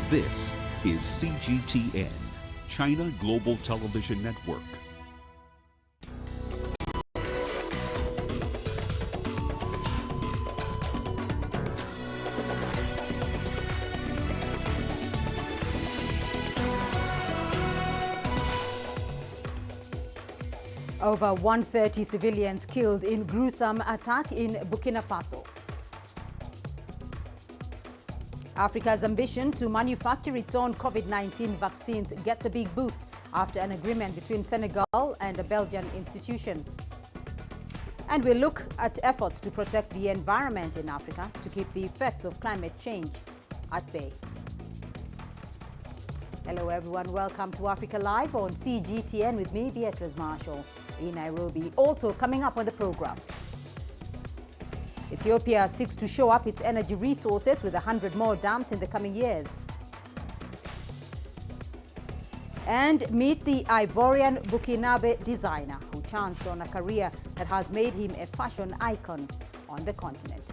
This is CGTN, China Global Television Network. Over 130 civilians killed in gruesome attack in Burkina Faso. Africa's ambition to manufacture its own COVID-19 vaccines gets a big boost after an agreement between Senegal and a Belgian institution. And we look at efforts to protect the environment in Africa to keep the effects of climate change at bay. Hello everyone, welcome to Africa Live on CGTN with me, Beatrice Marshall, in Nairobi. Also coming up on the program, Ethiopia seeks to show up its energy resources with 100 more dams in the coming years. And meet the Ivorian Burkinabe designer who chanced on a career that has made him a fashion icon on the continent.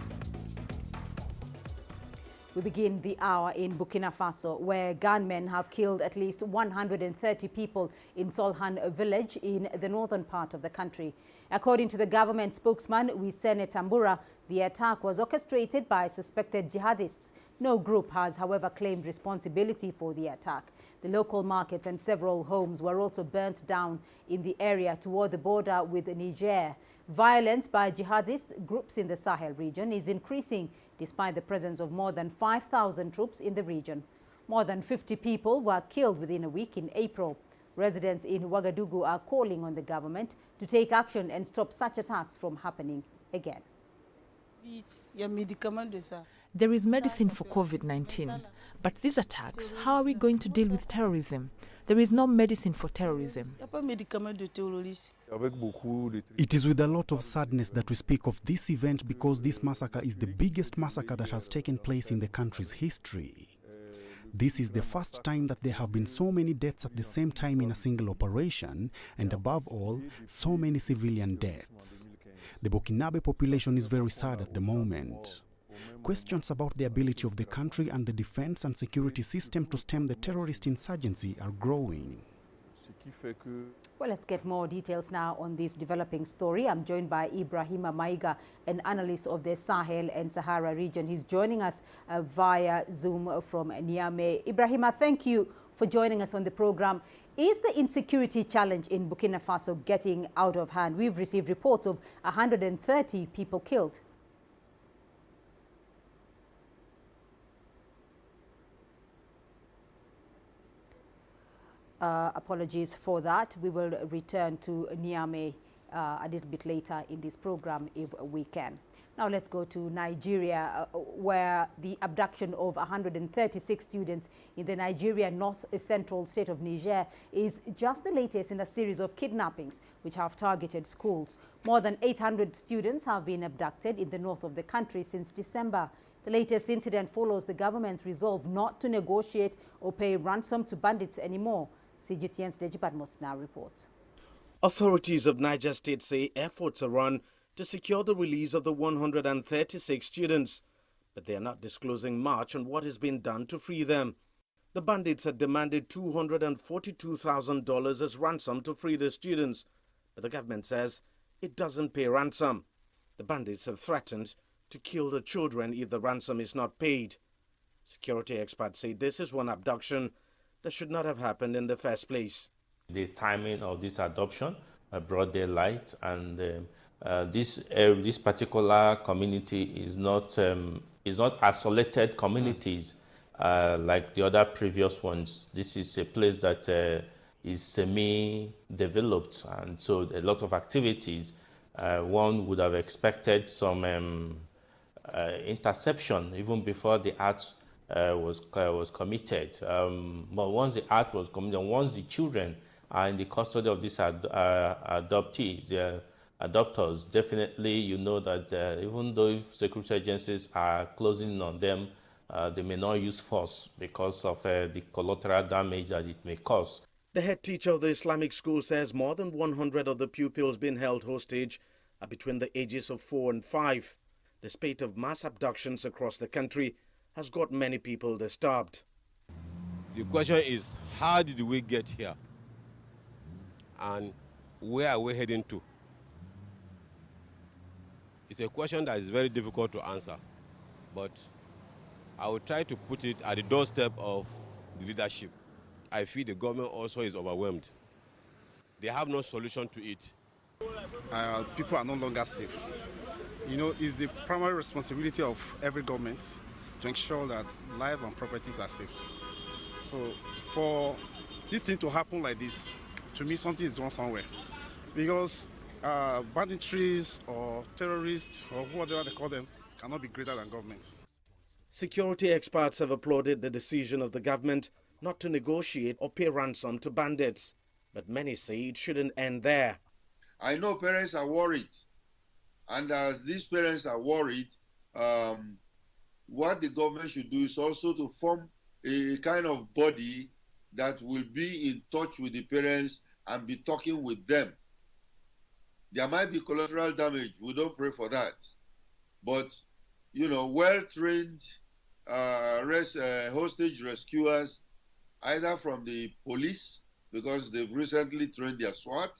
We begin the hour in Burkina Faso, where gunmen have killed at least 130 people in Solhan village in the northern part of the country. According to the government spokesman, Wisene Tambura, the attack was orchestrated by suspected jihadists. No group has, however, claimed responsibility for the attack. The local markets and several homes were also burnt down in the area toward the border with Niger. Violence by jihadist groups in the Sahel region is increasing despite the presence of more than 5,000 troops in the region. More than 50 people were killed within a week in April. Residents in Ouagadougou are calling on the government to take action and stop such attacks from happening again. There is medicine for COVID-19, but these attacks, how are we going to deal with terrorism? There is no medicine for terrorism. It is with a lot of sadness that we speak of this event because this massacre is the biggest massacre that has taken place in the country's history. This is the first time that there have been so many deaths at the same time in a single operation, and above all, so many civilian deaths. The Burkinabe population is very sad at the moment. Questions about the ability of the country and the defense and security system to stem the terrorist insurgency are growing. Well, let's get more details now on this developing story. I'm joined by Ibrahima Maiga, an analyst of the Sahel and Sahara region. He's joining us via Zoom from Niamey. Ibrahima, thank you for joining us on the program. Is the insecurity challenge in Burkina Faso getting out of hand? We've received reports of 130 people killed. Apologies for that. We will return to Niamey a little bit later in this program if we can. Now let's go to Nigeria, where the abduction of 136 students in the Nigerian north central state of Niger is just the latest in a series of kidnappings which have targeted schools. More than 800 students have been abducted in the north of the country since December. The latest incident follows the government's resolve not to negotiate or pay ransom to bandits anymore. CGTN's Deji Badmos now reports. Authorities of Niger State say efforts are on to secure the release of the 136 students, but they are not disclosing much on what has been done to free them. The bandits had demanded $242,000 as ransom to free the students, but the government says it doesn't pay ransom. The bandits have threatened to kill the children if the ransom is not paid. Security experts say this is one abduction that should not have happened in the first place. The timing of this adoption brought daylight, and this particular community is not isolated communities like the other previous ones. This is a place that is semi-developed, and so a lot of activities. One would have expected some interception even before the act was committed. But once the act was committed, once the children are in the custody of these adoptees, adopters, definitely you know that even though if security agencies are closing in on them, they may not use force because of the collateral damage that it may cause. The head teacher of the Islamic school says more than 100 of the pupils being held hostage are between the ages of 4 and 5. The spate of mass abductions across the country has got many people disturbed. The question is, how did we get here? And where are we heading to? It's a question that is very difficult to answer, but I will try to put it at the doorstep of the leadership. I feel the government also is overwhelmed. They have no solution to it. People are no longer safe. You know, it's the primary responsibility of every government to ensure that lives and properties are safe. So for this thing to happen like this, to me something is wrong somewhere. Because banditries or terrorists or whatever they call them cannot be greater than governments. Security experts have applauded the decision of the government not to negotiate or pay ransom to bandits. But many say it shouldn't end there. I know parents are worried. And as these parents are worried, what the government should do is also to form a kind of body that will be in touch with the parents and be talking with them. There might be collateral damage. We don't pray for that. But, you know, well-trained hostage rescuers, either from the police, because they've recently trained their SWAT,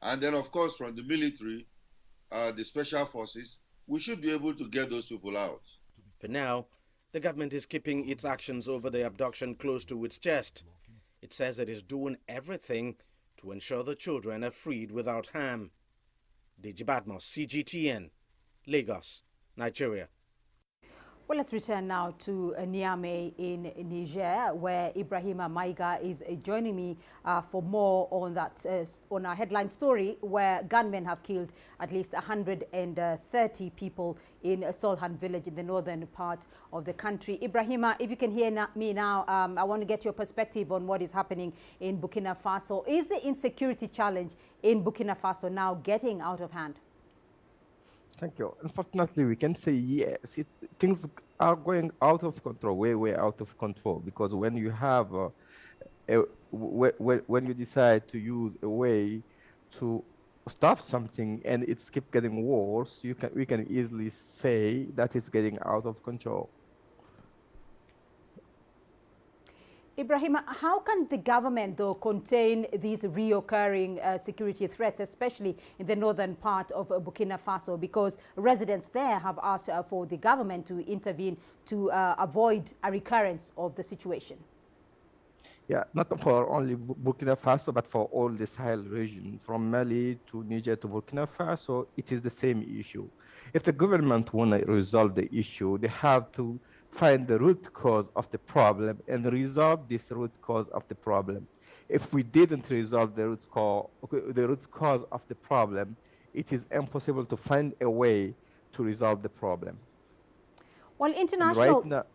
and then, of course, from the military, the special forces, we should be able to get those people out. For now, the government is keeping its actions over the abduction close to its chest. It says it is doing everything to ensure the children are freed without harm. Deji Badmos, CGTN, Lagos, Nigeria. Well, let's return now to Niamey in Niger, where Ibrahima Maiga is joining me for more on that on our headline story, where gunmen have killed at least 130 people in Solhan village in the northern part of the country. Ibrahima, if you can hear me now, I want to get your perspective on what is happening in Burkina Faso. Is the insecurity challenge in Burkina Faso now getting out of hand? Thank you. Unfortunately, we can say yes. Things are going out of control, way out of control. Because when you have, when you decide to use a way to stop something and it's keep getting worse, we can easily say that it's getting out of control. Ibrahima, how can the government, though, contain these reoccurring security threats, especially in the northern part of Burkina Faso? Because residents there have asked for the government to intervene to avoid a recurrence of the situation. Yeah, not for only Burkina Faso, but for all the Sahel region, from Mali to Niger to Burkina Faso, it is the same issue. If the government want to resolve the issue, they have to find the root cause of the problem and resolve this root cause of the problem. If we didn't resolve the root cause of the problem, it is impossible to find a way to resolve the problem. Well, international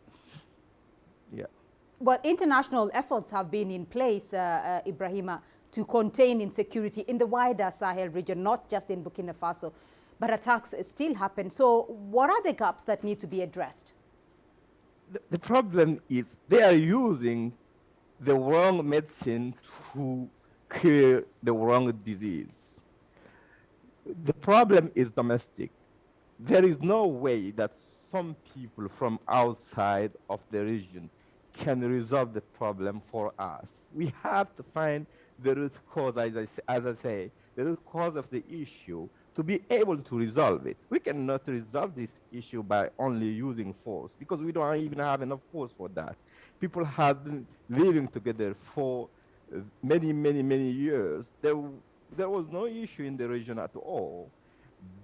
efforts have been in place, Ibrahima, to contain insecurity in the wider Sahel region, not just in Burkina Faso, but attacks still happen. So what are the gaps that need to be addressed? The problem is they are using the wrong medicine to cure the wrong disease. The problem is domestic. There is no way that some people from outside of the region can resolve the problem for us. We have to find the root cause, as I say, the root cause of the issue to be able to resolve it. We cannot resolve this issue by only using force, because we don't even have enough force for that. People have been living together for many years. There was no issue in the region at all.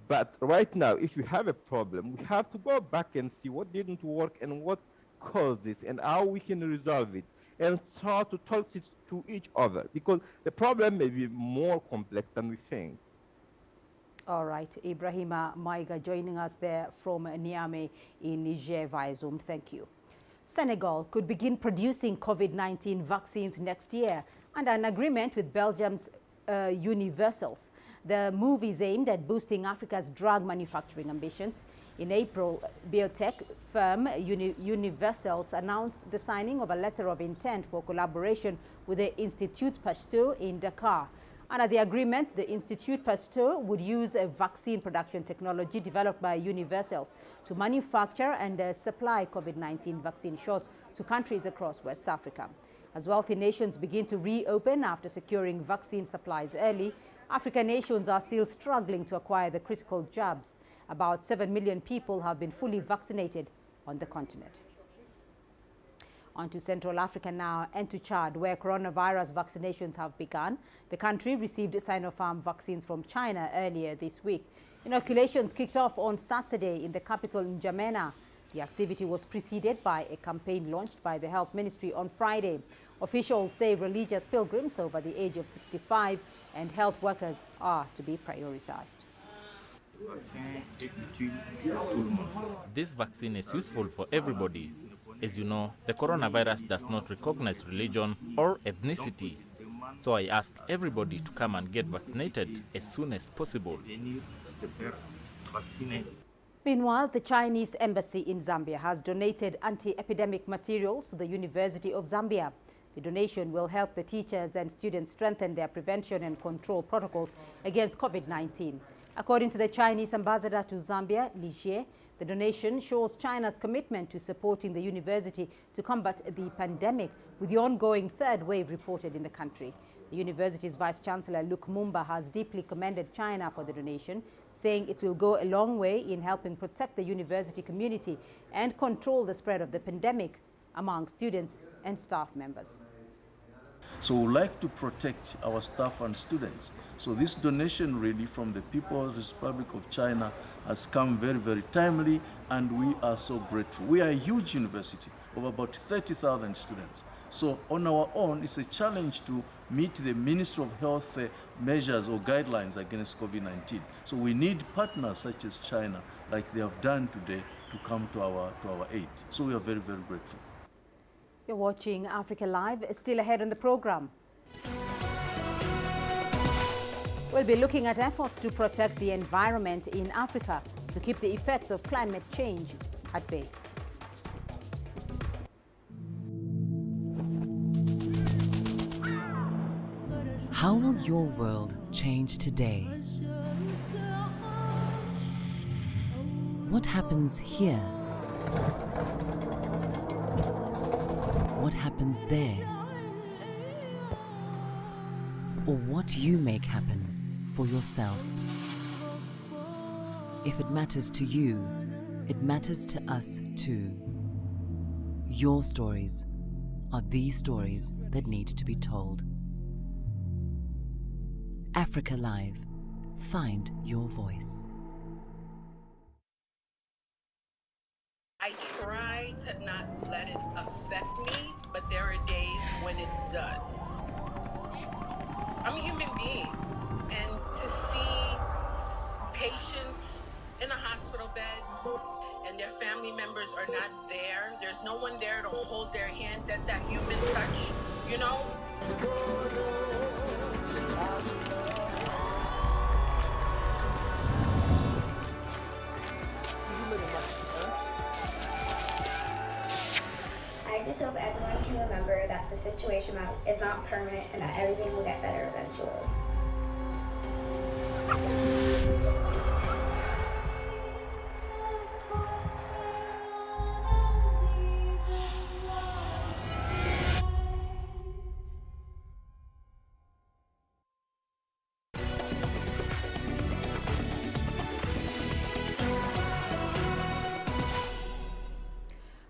But right now, if you have a problem, we have to go back and see what didn't work and what caused this and how we can resolve it, and start to talk to each other, because the problem may be more complex than we think. All right, Ibrahima Maiga joining us there from Niamey in Niger via Zoom. Thank you. Senegal could begin producing COVID-19 vaccines next year under an agreement with Belgium's Universals. The move is aimed at boosting Africa's drug manufacturing ambitions. In April, biotech firm Universals announced the signing of a letter of intent for collaboration with the Institut Pasteur in Dakar. Under the agreement, the Institut Pasteur would use a vaccine production technology developed by Universals to manufacture and supply COVID-19 vaccine shots to countries across West Africa. As wealthy nations begin to reopen after securing vaccine supplies early, African nations are still struggling to acquire the critical jabs. About 7 million people have been fully vaccinated on the continent. On to Central Africa now and to Chad, where coronavirus vaccinations have begun. The country received Sinopharm vaccines from China earlier this week. Inoculations kicked off on Saturday in the capital N'Djamena. The activity was preceded by a campaign launched by the Health Ministry on Friday. Officials say religious pilgrims over the age of 65 and health workers are to be prioritized. This vaccine is useful for everybody. As you know, the coronavirus does not recognize religion or ethnicity. So I ask everybody to come and get vaccinated as soon as possible. Meanwhile, the Chinese embassy in Zambia has donated anti-epidemic materials to the University of Zambia. The donation will help the teachers and students strengthen their prevention and control protocols against COVID-19. According to the Chinese ambassador to Zambia, Li Jie, the donation shows China's commitment to supporting the university to combat the pandemic with the ongoing third wave reported in the country. The university's Vice-Chancellor Luke Mumba has deeply commended China for the donation, saying it will go a long way in helping protect the university community and control the spread of the pandemic among students and staff members. So we like to protect our staff and students. So this donation really from the People's Republic of China has come very, very timely, and we are so grateful. We are a huge university of about 30,000 students. So on our own, it's a challenge to meet the Ministry of Health measures or guidelines against COVID-19. So we need partners such as China, like they have done today, to come to our aid. So we are very, very grateful. You're watching Africa Live. Still ahead on the program, we'll be looking at efforts to protect the environment in Africa to keep the effects of climate change at bay. How will your world change today? What happens here? What happens there? Or what you make happen for yourself. If it matters to you, it matters to us too. Your stories are the stories that need to be told. Africa Live. Find your voice. I try to not let it affect me, but there are days when it does. I'm a human being, and to see patients in a hospital bed and their family members are not there, there's no one there to hold their hand, that human touch, you know? I just hope everyone can remember that the situation is not permanent and that everything will get better eventually.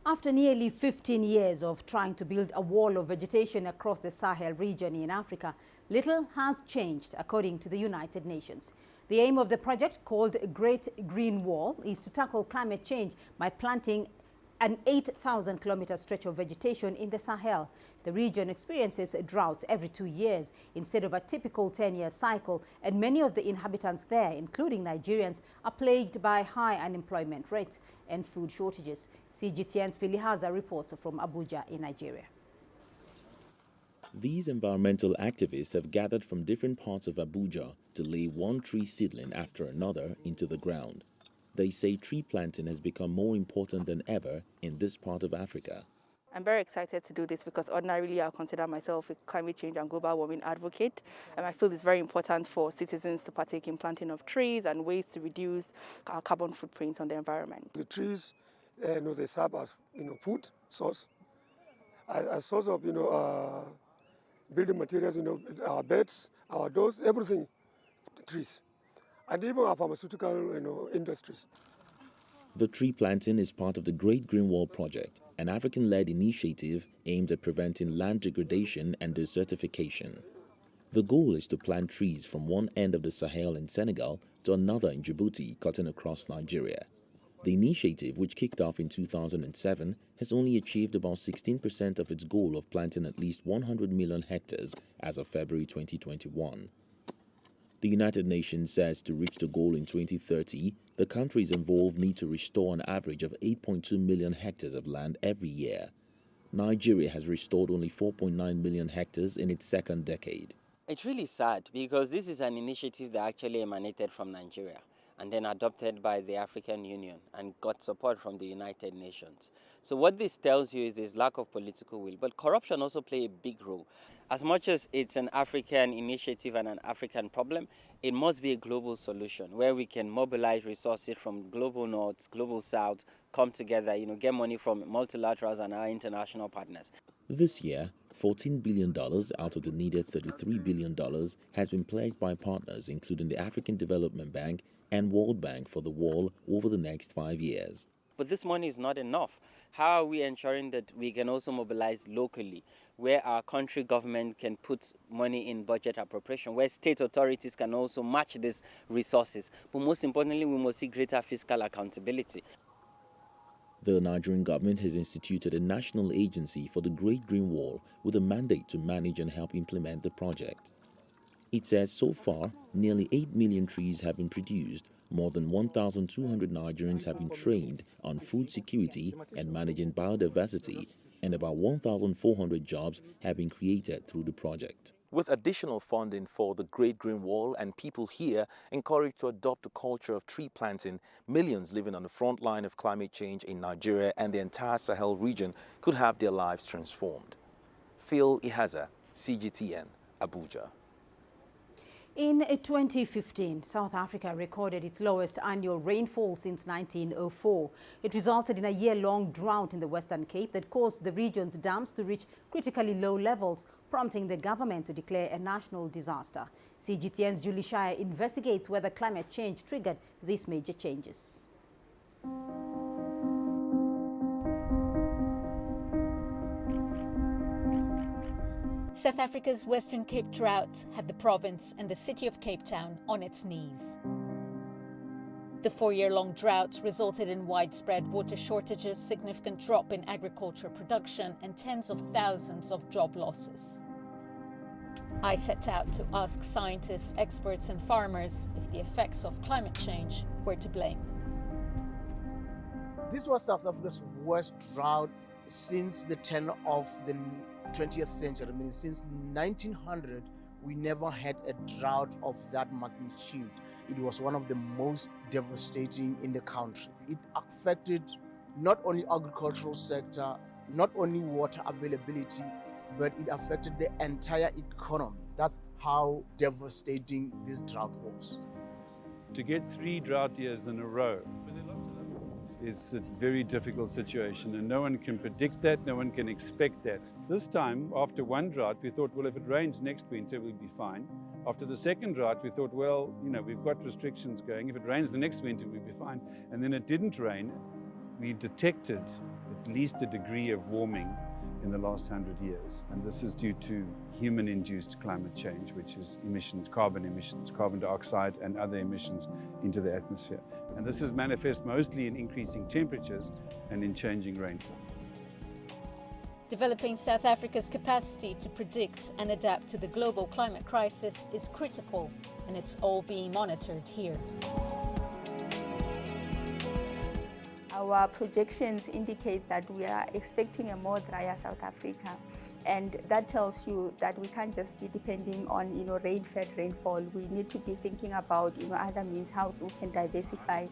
After nearly 15 years of trying to build a wall of vegetation across the Sahel region in Africa, little has changed, according to the United Nations. The aim of the project, called Great Green Wall, is to tackle climate change by planting an 8,000-kilometer stretch of vegetation in the Sahel. The region experiences droughts every 2 years instead of a typical 10-year cycle, and many of the inhabitants there, including Nigerians, are plagued by high unemployment rates and food shortages. CGTN's Filihaza reports from Abuja in Nigeria. These environmental activists have gathered from different parts of Abuja to lay one tree seedling after another into the ground. They say tree planting has become more important than ever in this part of Africa. I'm very excited to do this because ordinarily I consider myself a climate change and global warming advocate. And I feel it's very important for citizens to partake in planting of trees and ways to reduce our carbon footprint on the environment. The trees, they serve as food source, as source of building materials, our beds, our doors, everything, trees, and even our pharmaceutical industries. The tree planting is part of the Great Green Wall Project, an African-led initiative aimed at preventing land degradation and desertification. The goal is to plant trees from one end of the Sahel in Senegal to another in Djibouti, cutting across Nigeria. The initiative, which kicked off in 2007, has only achieved about 16% of its goal of planting at least 100 million hectares as of February 2021. The United Nations says to reach the goal in 2030, the countries involved need to restore an average of 8.2 million hectares of land every year. Nigeria has restored only 4.9 million hectares in its second decade. It's really sad because this is an initiative that actually emanated from Nigeria and then adopted by the African Union and got support from the United Nations. So what this tells you is there's lack of political will, but corruption also plays a big role. As much as it's an African initiative and an African problem, it must be a global solution where we can mobilize resources from global north, global south, come together, get money from multilaterals and our international partners. This year, $14 billion out of the needed $33 billion has been pledged by partners including the African Development Bank and World Bank for the wall over the next 5 years. But this money is not enough. How are we ensuring that we can also mobilize locally, where our country government can put money in budget appropriation, where state authorities can also match these resources? But most importantly, we must see greater fiscal accountability. The Nigerian government has instituted a national agency for the Great Green Wall with a mandate to manage and help implement the project. It says so far, nearly 8 million trees have been produced, more than 1,200 Nigerians have been trained on food security and managing biodiversity, and about 1,400 jobs have been created through the project. With additional funding for the Great Green Wall and people here encouraged to adopt a culture of tree planting, millions living on the front line of climate change in Nigeria and the entire Sahel region could have their lives transformed. Phil Ihaza, CGTN, Abuja. In 2015, South Africa recorded its lowest annual rainfall since 1904. It resulted in a year-long drought in the Western Cape that caused the region's dams to reach critically low levels, prompting the government to declare a national disaster. CGTN's Julie Shire investigates whether climate change triggered these major changes. South Africa's Western Cape drought had the province and the city of Cape Town on its knees. The 4-year-long drought resulted in widespread water shortages, significant drop in agriculture production, and tens of thousands of job losses. I set out to ask scientists, experts, and farmers if the effects of climate change were to blame. This was South Africa's worst drought since the turn of the 20th century. I mean, since 1900, we never had a drought of that magnitude. It was one of the most devastating in the country. It affected not only agricultural sector, not only water availability, but it affected the entire economy. That's how devastating this drought was. To get 3 drought years in a row is a very difficult situation, and no one can predict that, no one can expect that. This time, after one drought, we thought, well, if it rains next winter, we'll be fine. After the second drought, we thought, well, we've got restrictions going. If it rains the next winter, we'll be fine. And then it didn't rain. We detected at least a degree of warming in the last 100 years. And this is due to human-induced climate change, which is emissions, carbon dioxide and other emissions into the atmosphere. And this is manifest mostly in increasing temperatures and in changing rainfall. Developing South Africa's capacity to predict and adapt to the global climate crisis is critical, and it's all being monitored here. Our projections indicate that we are expecting a more drier South Africa, and that tells you that we can't just be depending on rain-fed rainfall. We need to be thinking about other means how we can diversify.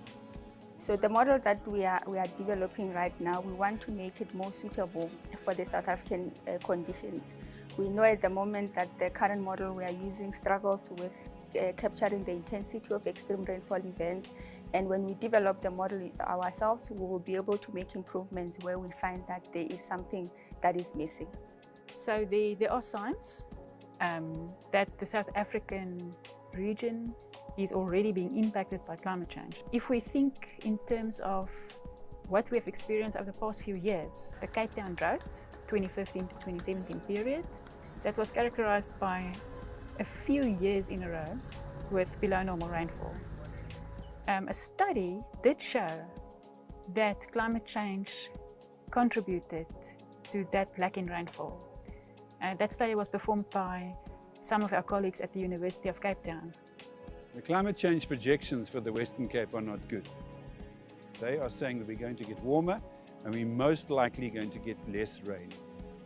So the model that we are developing right now, we want to make it more suitable for the South African conditions. We know at the moment that the current model we are using struggles with capturing the intensity of extreme rainfall events. And when we develop the model ourselves, we will be able to make improvements where we find that there is something that is missing. So there are signs that the South African region is already being impacted by climate change. If we think in terms of what we have experienced over the past few years, the Cape Town drought, 2015 to 2017 period, that was characterized by a few years in a row with below normal rainfall. A study did show that climate change contributed to that lack in rainfall. That study was performed by some of our colleagues at the University of Cape Town. The climate change projections for the Western Cape are not good. They are saying that we're going to get warmer and we're most likely going to get less rain.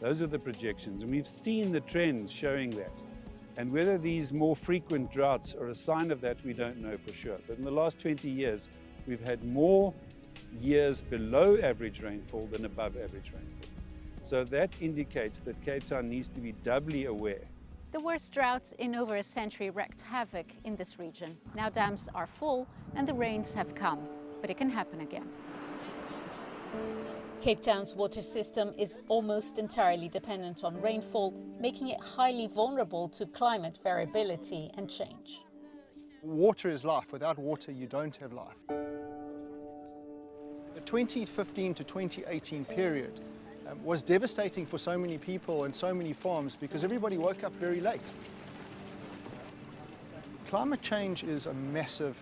Those are the projections, and we've seen the trends showing that. And whether these more frequent droughts are a sign of that, we don't know for sure. But in the last 20 years, we've had more years below average rainfall than above average rainfall. So that indicates that Cape Town needs to be doubly aware. The worst droughts in over a century wreaked havoc in this region. Now dams are full and the rains have come, but it can happen again. Cape Town's water system is almost entirely dependent on rainfall, making it highly vulnerable to climate variability and change. Water is life. Without water, you don't have life. The 2015 to 2018 period was devastating for so many people and so many farms because everybody woke up very late. Climate change is a massive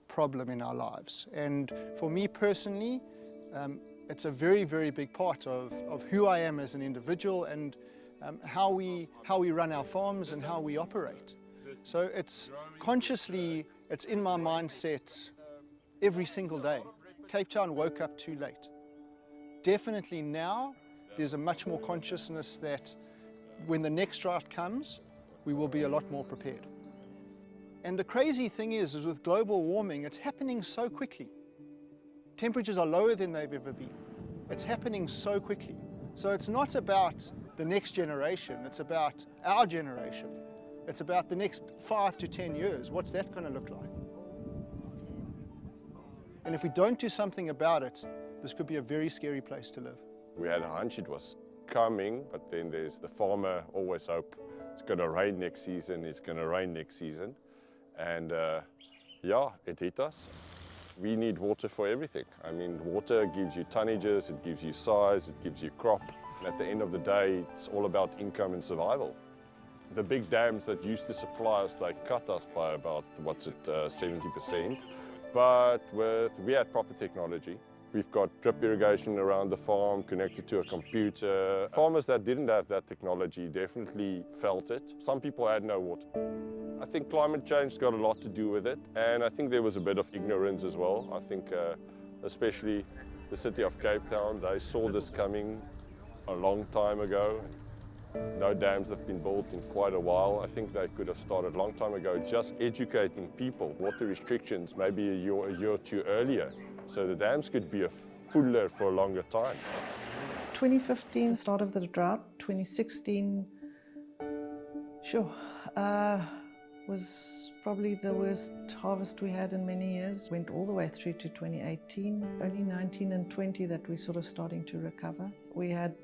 problem in our lives, and for me personally, it's a very, very big part of who I am as an individual and how we run our farms and how we operate. So it's consciously, it's in my mindset every single day. Cape Town woke up too late. Definitely now, there's a much more consciousness that when the next drought comes, we will be a lot more prepared. And the crazy thing is with global warming, it's happening so quickly. Temperatures are lower than they've ever been. It's happening so quickly. So it's not about the next generation, it's about our generation. It's about the next 5 to 10 years. What's that going to look like? And if we don't do something about it, this could be a very scary place to live. We had a hunch it was coming, but then there's the farmer always hope it's going to rain next season, it's going to rain next season. And yeah, it hit us. We need water for everything. I mean, water gives you tonnages, it gives you size, it gives you crop. And at the end of the day, it's all about income and survival. The big dams that used to supply us, they cut us by about, 70%. But we had proper technology. We've got drip irrigation around the farm, connected to a computer. Farmers that didn't have that technology definitely felt it. Some people had no water. I think climate change got a lot to do with it, and I think there was a bit of ignorance as well. I think especially the city of Cape Town, they saw this coming a long time ago. No dams have been built in quite a while. I think they could have started a long time ago just educating people. Water restrictions maybe a year or two earlier, so the dams could be fuller for a longer time. 2015, start of the drought. 2016, was probably the worst harvest we had in many years. Went all the way through to 2018. Only 19 and 20 that we're sort of starting to recover. We had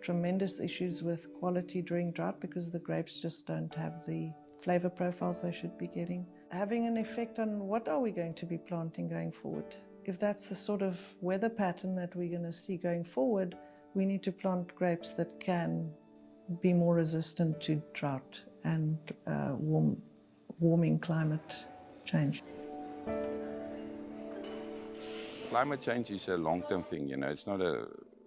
tremendous issues with quality during drought because the grapes just don't have the flavor profiles they should be getting. Having an effect on what are we going to be planting going forward. If that's the sort of weather pattern that we're going to see going forward, we need to plant grapes that can be more resistant to drought and warming climate change. Climate change is a long-term thing, it's not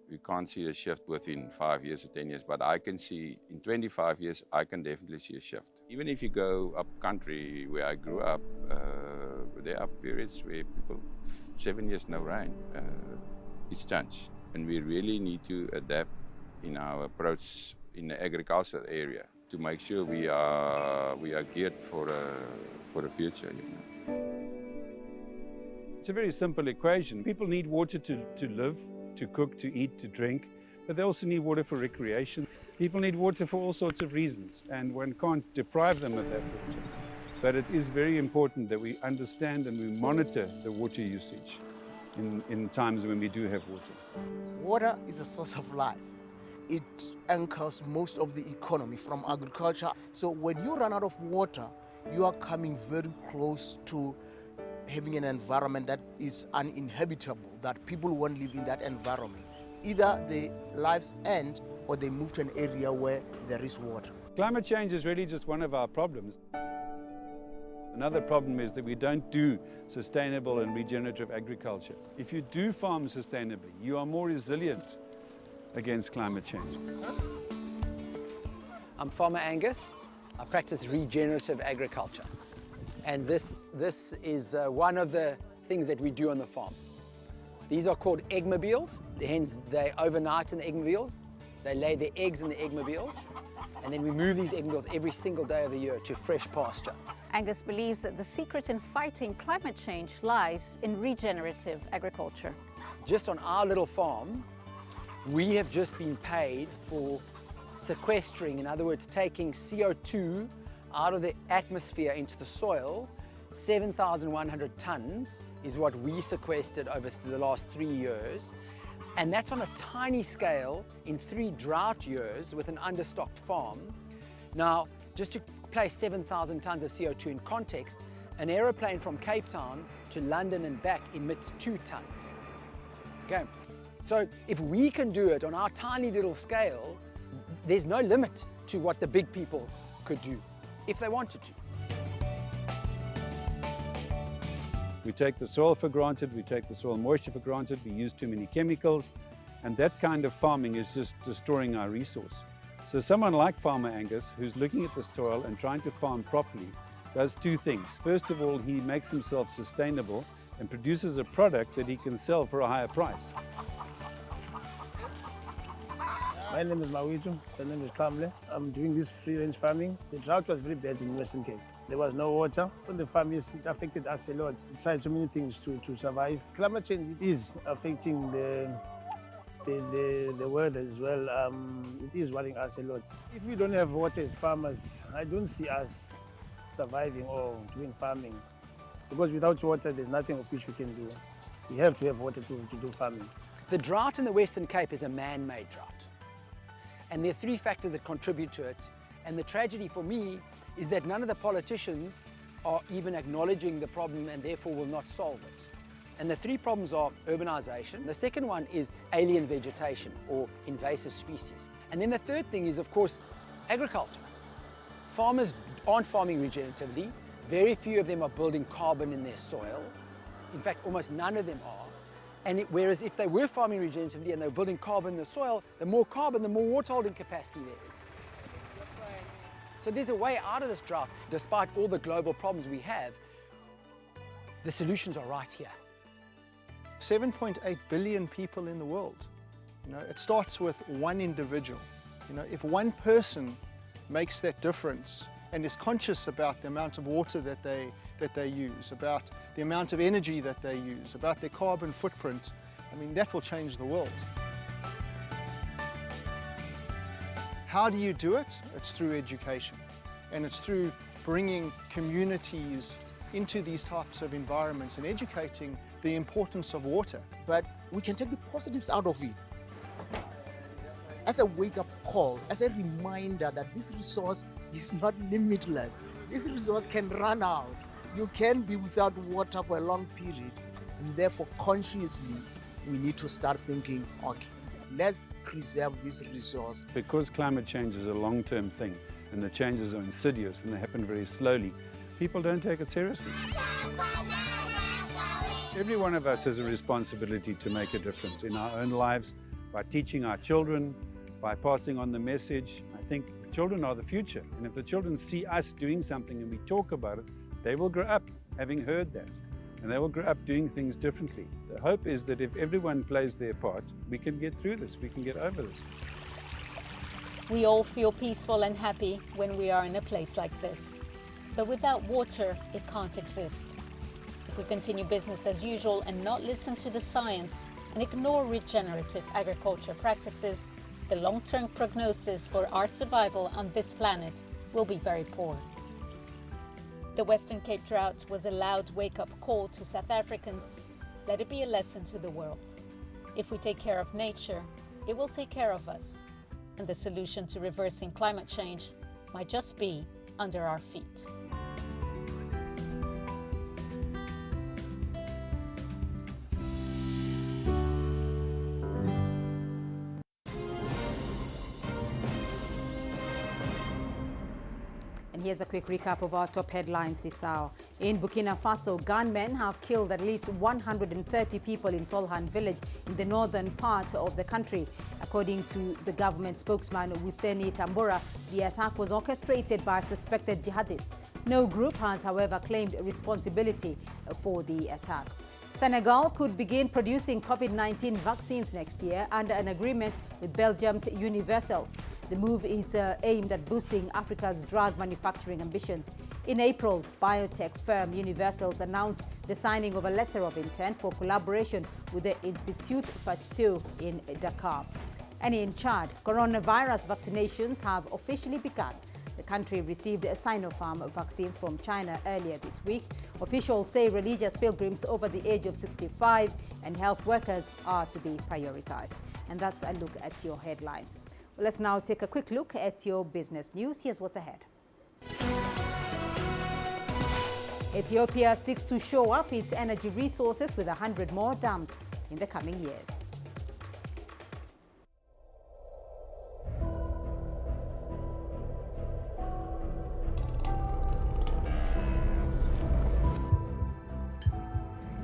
we can't see a shift within 5 years or 10 years, but I can see in 25 years, I can definitely see a shift. Even if you go up country where I grew up, there are periods where people, 7 years no rain. It's changed, and we really need to adapt in our approach in the agricultural area to make sure we are geared for the future. It's a very simple equation. People need water to live, to cook, to eat, to drink, but they also need water for recreation. People need water for all sorts of reasons, and one can't deprive them of that water. But it is very important that we understand and we monitor the water usage in times when we do have water. Water is a source of life. It anchors most of the economy from agriculture. So when you run out of water, you are coming very close to having an environment that is uninhabitable, that people won't live in that environment. Either their lives end or they move to an area where there is water. Climate change is really just one of our problems. Another problem is that we don't do sustainable and regenerative agriculture. If you do farm sustainably, you are more resilient against climate change. I'm Farmer Angus. I practice regenerative agriculture. And this is one of the things that we do on the farm. These are called eggmobiles. The hens, they overnight in the eggmobiles. They lay their eggs in the eggmobiles. And then we move these eggmobiles every single day of the year to fresh pasture. Angus believes that the secret in fighting climate change lies in regenerative agriculture. Just on our little farm, we have just been paid for sequestering, in other words, taking CO2 out of the atmosphere into the soil. 7,100 tons is what we sequestered over the last 3 years. And that's on a tiny scale in 3 drought years with an understocked farm. Now, just to place 7,000 tons of CO2 in context, an aeroplane from Cape Town to London and back emits 2 tons. Okay, so if we can do it on our tiny little scale, there's no limit to what the big people could do if they wanted to. We take the soil for granted, we take the soil moisture for granted, we use too many chemicals, and that kind of farming is just destroying our resource. So someone like Farmer Angus, who's looking at the soil and trying to farm properly, does 2 things. First of all, he makes himself sustainable and produces a product that he can sell for a higher price. My name is Mawitu, my name is Kamle. I'm doing this free-range farming. The drought was very bad in Western Cape. There was no water. On the farm, it affected us a lot. We tried so many things to survive. Climate change is affecting the weather as well. It is worrying us a lot. If we don't have water as farmers, I don't see us surviving or doing farming. Because without water, there's nothing of which we can do. We have to have water to do farming. The drought in the Western Cape is a man-made drought. And there are 3 factors that contribute to it. And the tragedy for me is that none of the politicians are even acknowledging the problem and therefore will not solve it. And the 3 problems are urbanization. The second one is alien vegetation or invasive species. And then the third thing is, of course, agriculture. Farmers aren't farming regeneratively. Very few of them are building carbon in their soil. In fact, almost none of them are. And whereas if they were farming regeneratively and they were building carbon in the soil, the more carbon, the more water holding capacity there is. So there's a way out of this drought. Despite all the global problems we have, the solutions are right here. 7.8 billion people in the world. You know, it starts with one individual. You know, if one person makes that difference and is conscious about the amount of water that they use, about the amount of energy that they use, about their carbon footprint, I mean, that will change the world. How do you do it? It's through education, and it's through bringing communities into these types of environments and educating the importance of water. But we can take the positives out of it as a wake-up call, as a reminder that this resource is not limitless. This resource can run out. You can be without water for a long period, and therefore consciously we need to start thinking, okay, let's preserve this resource. Because climate change is a long-term thing and the changes are insidious and they happen very slowly, people don't take it seriously. Every one of us has a responsibility to make a difference in our own lives by teaching our children, by passing on the message. I think children are the future, and if the children see us doing something and we talk about it, they will grow up having heard that, and they will grow up doing things differently. The hope is that if everyone plays their part, we can get through this, we can get over this. We all feel peaceful and happy when we are in a place like this. But without water, it can't exist. If we continue business as usual and not listen to the science and ignore regenerative agriculture practices, the long-term prognosis for our survival on this planet will be very poor. The Western Cape drought was a loud wake-up call to South Africans. Let it be a lesson to the world. If we take care of nature, it will take care of us. And the solution to reversing climate change might just be under our feet. And here's a quick recap of our top headlines this hour. In Burkina Faso, gunmen have killed at least 130 people in Solhan village in the northern part of the country. According to the government spokesman Wuseni Tambora, the attack was orchestrated by suspected jihadists. No group has, however, claimed responsibility for the attack. Senegal could begin producing COVID-19 vaccines next year under an agreement with Belgium's Universals. The move is aimed at boosting Africa's drug manufacturing ambitions. In April, biotech firm Universals announced the signing of a letter of intent for collaboration with the Institut Pasteur in Dakar. And in Chad, coronavirus vaccinations have officially begun. The country received Sinopharm vaccines from China earlier this week. Officials say religious pilgrims over the age of 65 and health workers are to be prioritized. And that's a look at your headlines. Well, let's now take a quick look at your business news. Here's what's ahead. Ethiopia seeks to shore up its energy resources with 100 more dams in the coming years.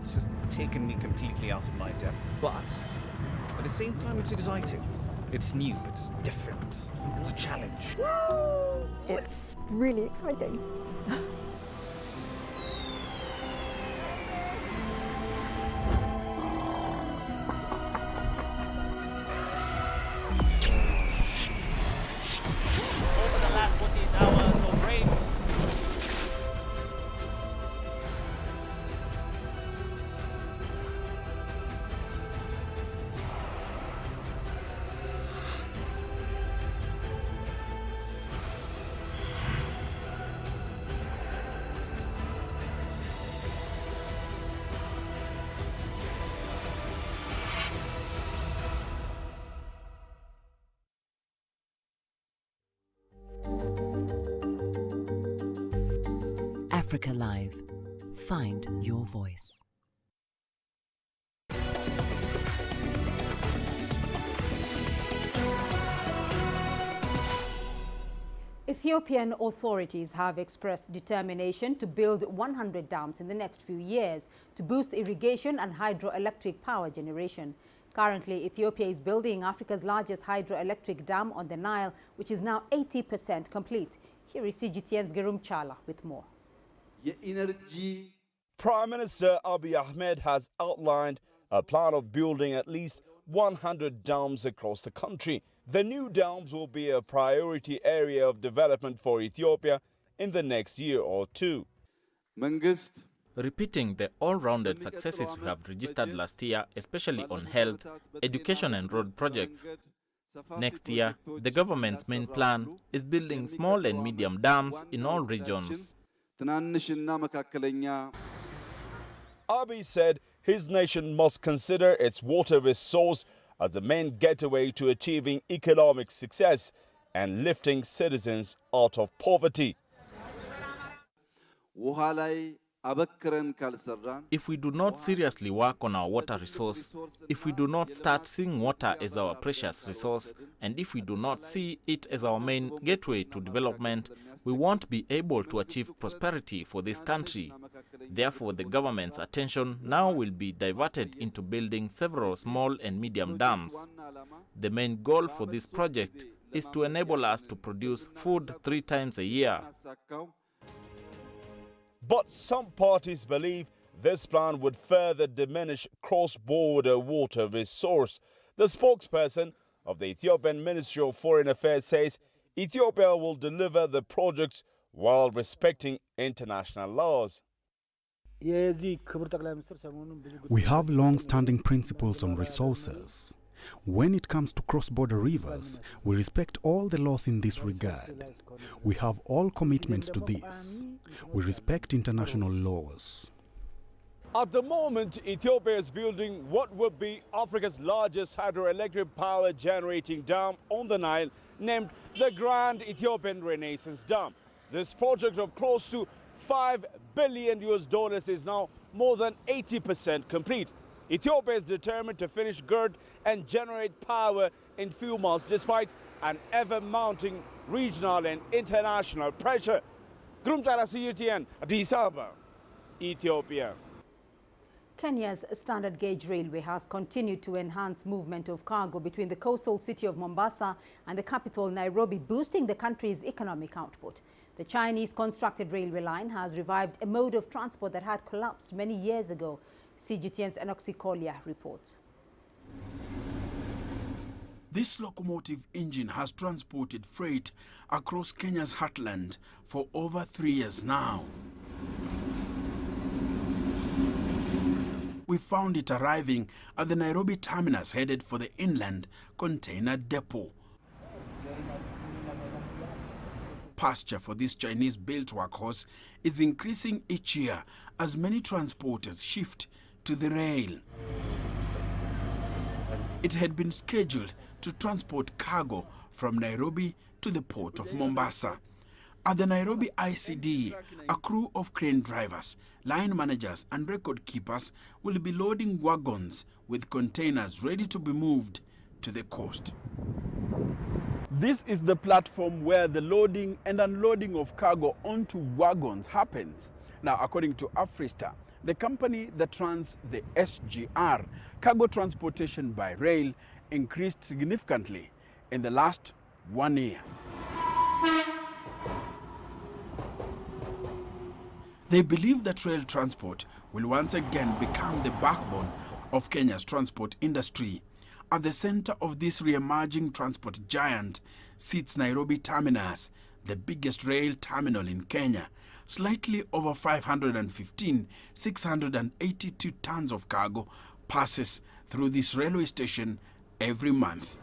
This has taken me completely out of my depth, but at the same time it's exciting. It's new, it's different, it's a challenge. It's really exciting. Over the last 14 hours of rain. Africa Live. Find your voice. Ethiopian authorities have expressed determination to build 100 dams in the next few years to boost irrigation and hydroelectric power generation. Currently, Ethiopia is building Africa's largest hydroelectric dam on the Nile, which is now 80% complete. Here is CGTN's Gerum Chala with more. Prime Minister Abiy Ahmed has outlined a plan of building at least 100 dams across the country. The new dams will be a priority area of development for Ethiopia in the next year or two. Repeating the all-rounded successes we have registered last year, especially on health, education and road projects. Next year, the government's main plan is building small and medium dams in all regions. Abiy said his nation must consider its water resource as the main gateway to achieving economic success and lifting citizens out of poverty. If we do not seriously work on our water resource, if we do not start seeing water as our precious resource, and if we do not see it as our main gateway to development, we won't be able to achieve prosperity for this country. Therefore, the government's attention now will be diverted into building several small and medium dams. The main goal for this project is to enable us to produce food 3 times a year. But some parties believe this plan would further diminish cross-border water resource. The spokesperson of the Ethiopian Ministry of Foreign Affairs says Ethiopia will deliver the projects while respecting international laws. We have long-standing principles on resources. When it comes to cross-border rivers, we respect all the laws in this regard. We have all commitments to this. We respect international laws. At the moment, Ethiopia is building what would be Africa's largest hydroelectric power generating dam on the Nile, named the Grand Ethiopian Renaissance Dam. This project of close to $5 billion is now more than 80% complete. Ethiopia is determined to finish GERD and generate power in few months despite an ever-mounting regional and international pressure. Grumtara CGTN, Addis Ababa, Ethiopia. Kenya's standard gauge railway has continued to enhance movement of cargo between the coastal city of Mombasa and the capital Nairobi, boosting the country's economic output. The Chinese-constructed railway line has revived a mode of transport that had collapsed many years ago. CGTN's Enoxi Kolia reports. This locomotive engine has transported freight across Kenya's heartland for over 3 years now. We found it arriving at the Nairobi terminus headed for the inland container depot. Pasture for this Chinese-built workhorse is increasing each year as many transporters shift to the rail. It had been scheduled to transport cargo from Nairobi to the port of Mombasa. At the Nairobi ICD, a crew of crane drivers, line managers and record keepers will be loading wagons with containers ready to be moved to the coast. This is the platform where the loading and unloading of cargo onto wagons happens. Now, according to Afrista, the company that runs the SGR, cargo transportation by rail increased significantly in the last 1 year. They believe that rail transport will once again become the backbone of Kenya's transport industry. At the center of this re-emerging transport giant sits Nairobi Terminus, the biggest rail terminal in Kenya. Slightly over 682 tons of cargo passes through this railway station every month.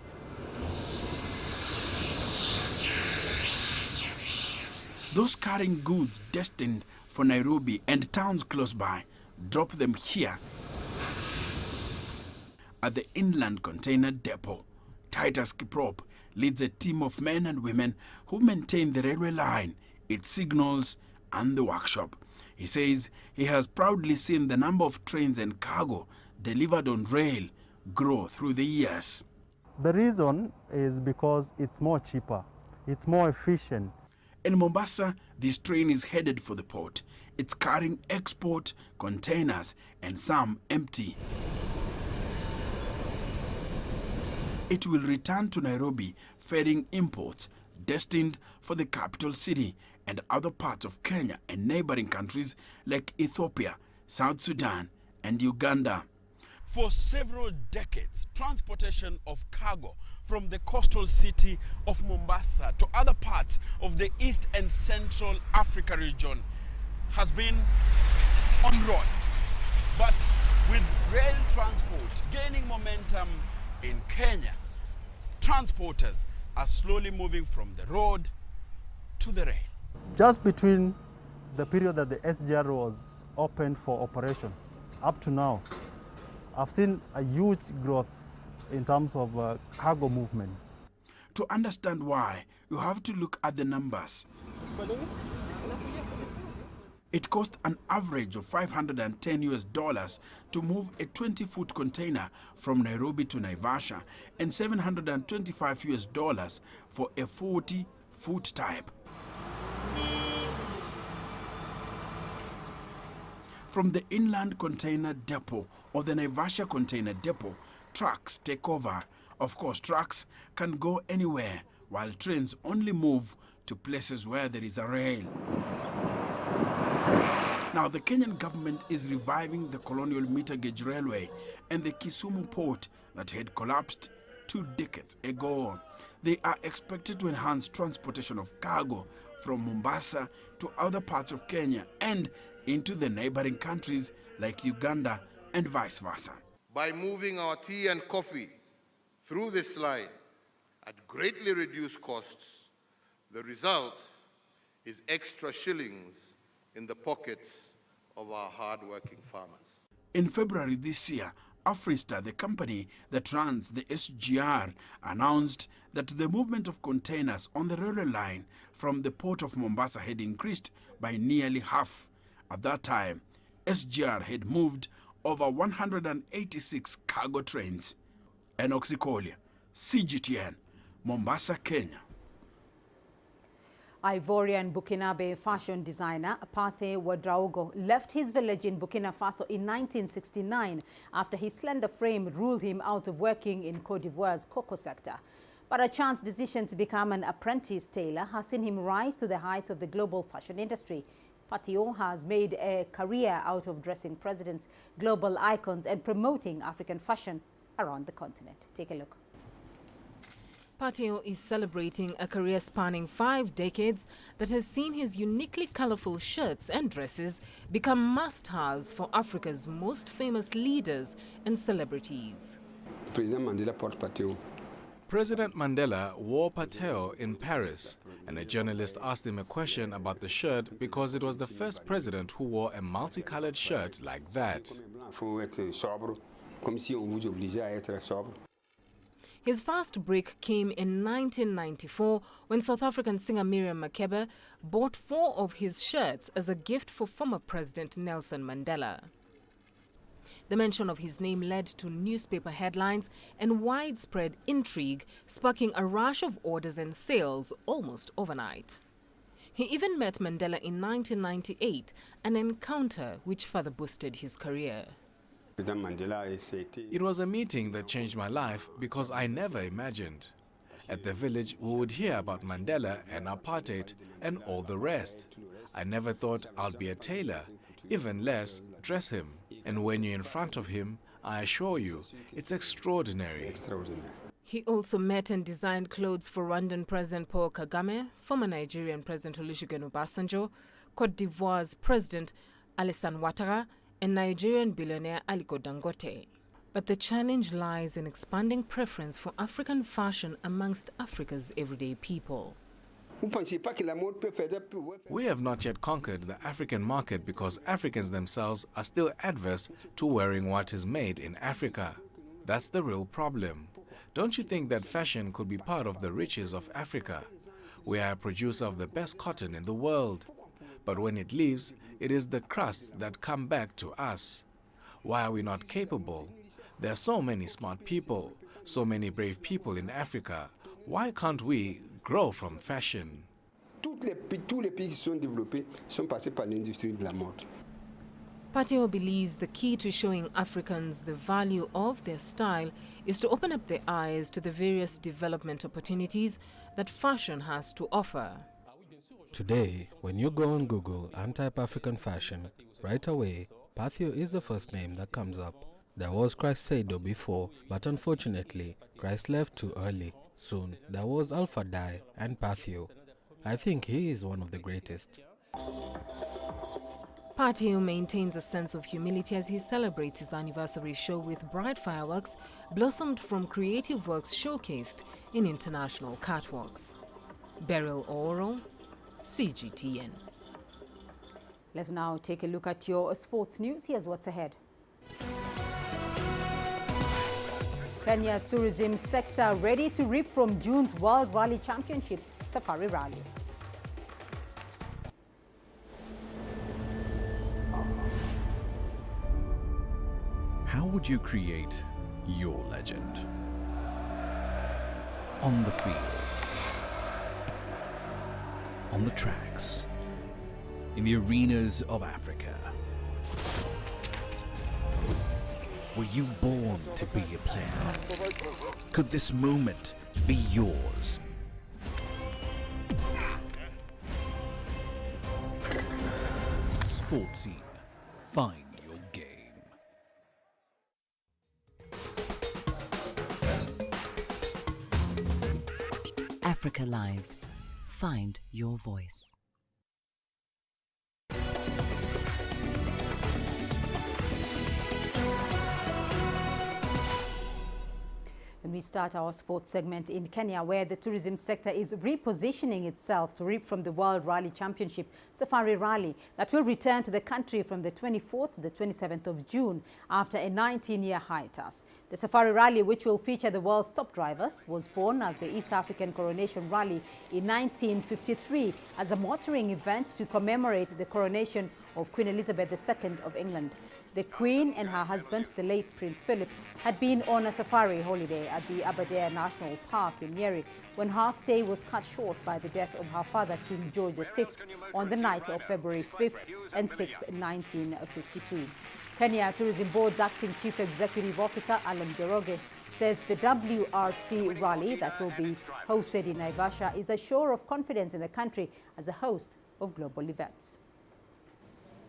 Those carrying goods destined for Nairobi and towns close by drop them here at the inland container depot. Titus Kiprop leads a team of men and women who maintain the railway line, its signals and the workshop. He says he has proudly seen the number of trains and cargo delivered on rail grow through the years. The reason is because it's more cheaper, it's more efficient. In Mombasa, this train is headed for the port. It's carrying export containers and some empty. It will return to Nairobi, ferrying imports destined for the capital city and other parts of Kenya and neighboring countries like Ethiopia, South Sudan, and Uganda. For several decades, transportation of cargo from the coastal city of Mombasa to other parts of the East and Central Africa region has been on road. But with rail transport gaining momentum in Kenya, transporters are slowly moving from the road to the rail. Just between the period that the SGR was opened for operation up to now, I've seen a huge growth in terms of cargo movement. To understand why, you have to look at the numbers. It cost an average of $510 to move a 20-foot container from Nairobi to Naivasha and $725 for a 40-foot type. From the inland container depot or the Naivasha container depot, trucks take over. Of course, trucks can go anywhere, while trains only move to places where there is a rail. Now, the Kenyan government is reviving the colonial meter gauge railway and the Kisumu port that had collapsed 2 decades ago. They are expected to enhance transportation of cargo from Mombasa to other parts of Kenya and into the neighboring countries like Uganda and vice versa. By moving our tea and coffee through this line at greatly reduced costs, the result is extra shillings in the pockets of our hard-working farmers. In February this year, Afrista, the company that runs the SGR, announced that the movement of containers on the railway line from the port of Mombasa had increased by nearly half. At that time, SGR had moved over 186 cargo trains. Enoch Sikolia, CGTN, Mombasa, Kenya. Ivorian Burkinabe fashion designer Pathe Ouedraogo left his village in Burkina Faso in 1969 after his slender frame ruled him out of working in Cote d'Ivoire's cocoa sector. But a chance decision to become an apprentice tailor has seen him rise to the heights of the global fashion industry. Pathe has made a career out of dressing presidents, global icons and promoting African fashion around the continent. Take a look. Pathe is celebrating a career spanning 5 decades that has seen his uniquely colorful shirts and dresses become must-haves for Africa's most famous leaders and celebrities. President Mandela wore pateo in Paris, and a journalist asked him a question about the shirt because it was the first president who wore a multicolored shirt like that. His first break came in 1994 when South African singer Miriam Makeba bought 4 of his shirts as a gift for former President Nelson Mandela. The mention of his name led to newspaper headlines and widespread intrigue, sparking a rush of orders and sales almost overnight. He even met Mandela in 1998, an encounter which further boosted his career. It was a meeting that changed my life because I never imagined. At the village, we would hear about Mandela and apartheid and all the rest. I never thought I'd be a tailor, even less dress him. And when you're in front of him, I assure you, it's extraordinary. He also met and designed clothes for Rwandan President Paul Kagame, former Nigerian President Olusegun Obasanjo, Cote d'Ivoire's President Alassane Ouattara, and Nigerian billionaire Aliko Dangote. But the challenge lies in expanding preference for African fashion amongst Africa's everyday people. We have not yet conquered the African market because Africans themselves are still adverse to wearing what is made in Africa. That's the real problem. Don't you think that fashion could be part of the riches of Africa? We are a producer of the best cotton in the world. But when it leaves, it is the crusts that come back to us. Why are we not capable? There are so many smart people, so many brave people in Africa. Why can't we grow from fashion? Pathe believes the key to showing Africans the value of their style is to open up their eyes to the various development opportunities that fashion has to offer. Today, when you go on Google and type African fashion, right away, Pathe is the first name that comes up. There was Christ Saido before, but unfortunately, Christ left too early. Soon, there was Alpha Dai and Pathe. I think he is one of the greatest. Pathe maintains a sense of humility as he celebrates his anniversary show with bright fireworks blossomed from creative works showcased in international catwalks. Beryl Oro, CGTN. Let's now take a look at your sports news. Here's what's ahead. Kenya's tourism sector ready to reap from June's World Rally Championships Safari Rally. How would you create your legend? On the fields, on the tracks, in the arenas of Africa. Were you born to be a player? Could this moment be yours? Sports Scene. Find your game. Africa Live. Find your voice. start our sports segment in Kenya, where the tourism sector is repositioning itself to reap from the World Rally Championship Safari Rally that will return to the country from the 24th to the 27th of June after a 19-year hiatus. The Safari Rally, which will feature the world's top drivers, was born as the East African Coronation Rally in 1953 as a motoring event to commemorate the coronation of Queen Elizabeth II of England. The Queen and her husband, the late Prince Philip, had been on a safari holiday at the Aberdare National Park in Nyeri when her stay was cut short by the death of her father, King George VI, on the night of February 5th and 6th, 1952. Kenya Tourism Board's acting Chief Executive Officer, Alan Jeroge, says the WRC rally that will be hosted in Naivasha is a show of confidence in the country as a host of global events.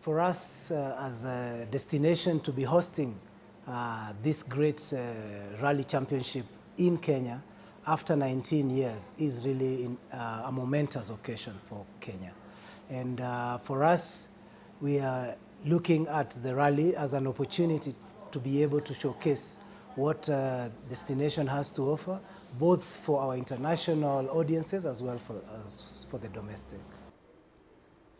For us as a destination to be hosting this great rally championship in Kenya after 19 years is really a momentous occasion for Kenya. And for us, we are looking at the rally as an opportunity to be able to showcase what destination has to offer, both for our international audiences as well as for the domestic.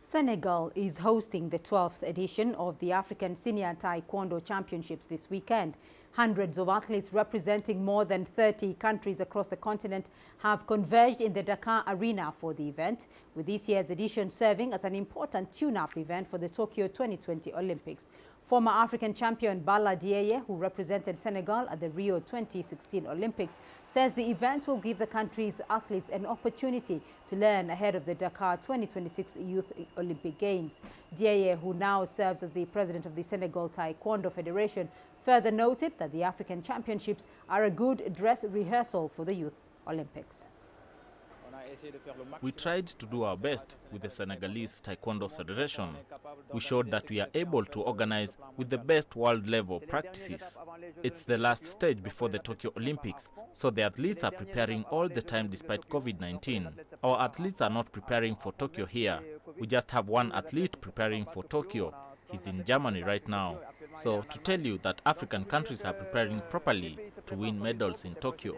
Senegal is hosting the 12th edition of the African Senior Taekwondo Championships this weekend. Hundreds of athletes representing more than 30 countries across the continent have converged in the Dakar Arena for the event, with this year's edition serving as an important tune-up event for the Tokyo 2020 Olympics. Former African champion Bala Dieye, who represented Senegal at the Rio 2016 Olympics, says the event will give the country's athletes an opportunity to learn ahead of the Dakar 2026 Youth Olympic Games. Dieye, who now serves as the president of the Senegal Taekwondo Federation, further noted that the African Championships are a good dress rehearsal for the Youth Olympics. We tried to do our best with the Senegalese Taekwondo Federation. We showed that we are able to organize with the best world-level practices. It's the last stage before the Tokyo Olympics, so the athletes are preparing all the time despite COVID-19. Our athletes are not preparing for Tokyo here. We just have one athlete preparing for Tokyo. He's in Germany right now. So to tell you that African countries are preparing properly to win medals in Tokyo.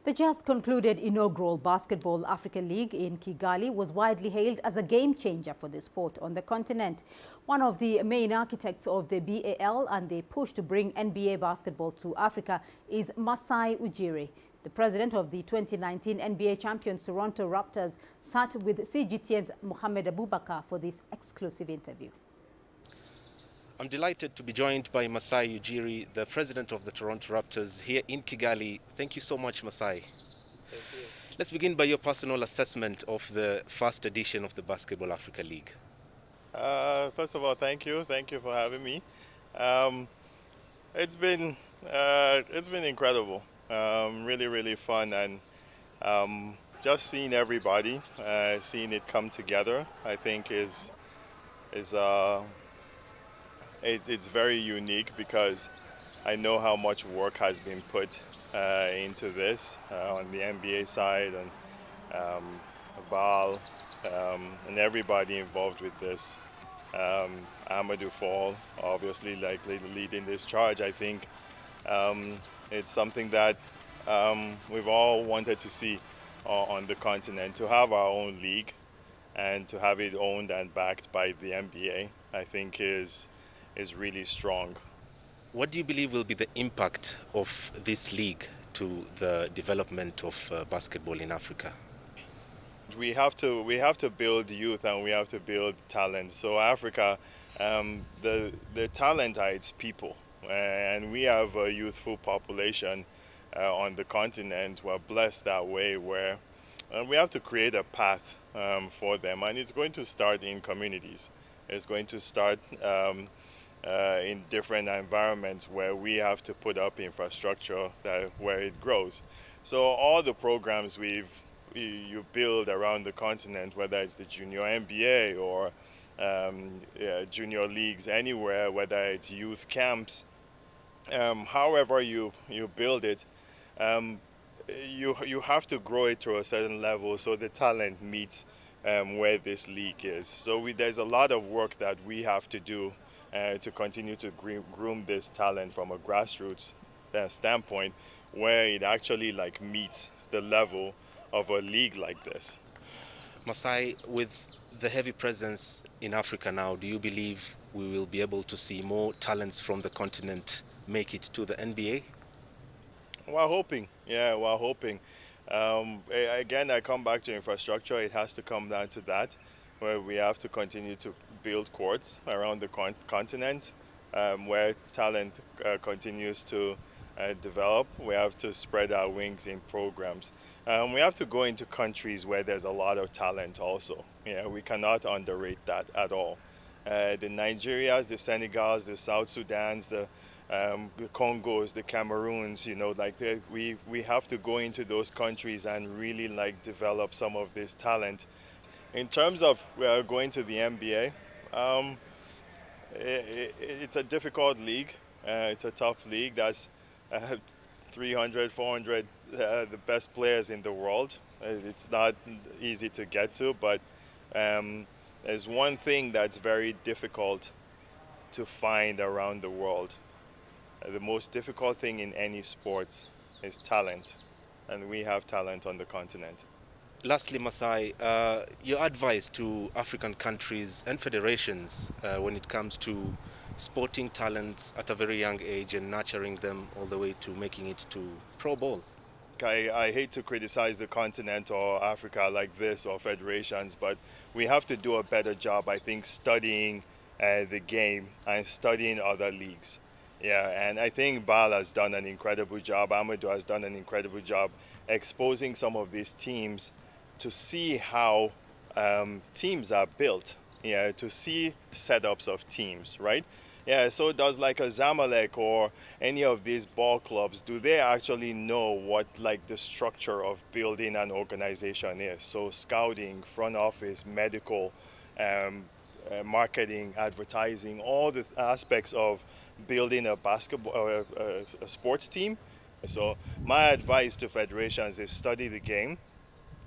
The just concluded inaugural Basketball Africa League in Kigali was widely hailed as a game-changer for the sport on the continent. One of the main architects of the BAL and the push to bring NBA basketball to Africa is Masai Ujiri. The president of the 2019 NBA champions Toronto Raptors sat with CGTN's Mohamed Abubakar for this exclusive interview. I'm delighted to be joined by Masai Ujiri, the president of the Toronto Raptors, here in Kigali. Thank you so much, Masai. Thank you. Let's begin by your personal assessment of the first edition of the Basketball Africa League. First of all, thank you. Thank you for having me. It's been incredible. Really, really fun, and just seeing everybody, seeing it come together, I think is it's very unique because I know how much work has been put into this on the NBA side, and Bal and everybody involved with this. Amadou Fall, obviously, like leading this charge. I think it's something that we've all wanted to see on the continent, to have our own league and to have it owned and backed by the NBA, I think is really strong. What do you believe will be the impact of this league to the development of basketball in Africa? We have to build youth and we have to build talent. So Africa, the talent are its people, and we have a youthful population on the continent. We're blessed that way, where we have to create a path for them, and it's going to start in communities. It's going to start in different environments where we have to put up infrastructure where it grows. So all the programs you build around the continent, whether it's the junior NBA or junior leagues anywhere, whether it's youth camps, however you build it, you have to grow it to a certain level so the talent meets where this league is. So there's a lot of work that we have to do to continue to groom this talent from a grassroots standpoint where it actually like meets the level of a league like this. Masai, with the heavy presence in Africa now, do you believe we will be able to see more talents from the continent make it to the NBA? We're hoping, yeah, we're hoping. Again, I come back to infrastructure. It has to come down to that, where we have to continue to build courts around the continent, where talent continues to develop. We have to spread our wings in programs. We have to go into countries where there's a lot of talent also. Yeah, we cannot underrate that at all. The Nigerias, the Senegals, the South Sudans, the Congos, the Cameroons, you know, like we have to go into those countries and really like develop some of this talent. In terms of going to the NBA, it's a difficult league. It's a tough league. That's 300, 400 the best players in the world. It's not easy to get to, but there's one thing that's very difficult to find around the world. The most difficult thing in any sport is talent, and we have talent on the continent. Lastly, Masai, your advice to African countries and federations when it comes to sporting talents at a very young age and nurturing them all the way to making it to pro ball? I hate to criticize the continent or Africa like this or federations, but we have to do a better job, I think, studying the game and studying other leagues. Yeah, and I think Bal has done an incredible job, Amadou has done an incredible job exposing some of these teams to see how teams are built, yeah, to see setups of teams, right? Yeah, so does like a Zamalek or any of these ball clubs, do they actually know what like the structure of building an organization is? So scouting, front office, medical, marketing, advertising, all the aspects of building a basketball, a sports team. So my advice to federations is study the game.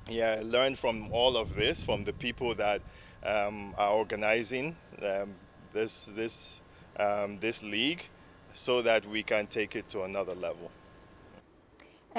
Yeah, learn from all of this, from the people that are organizing this league, so that we can take it to another level.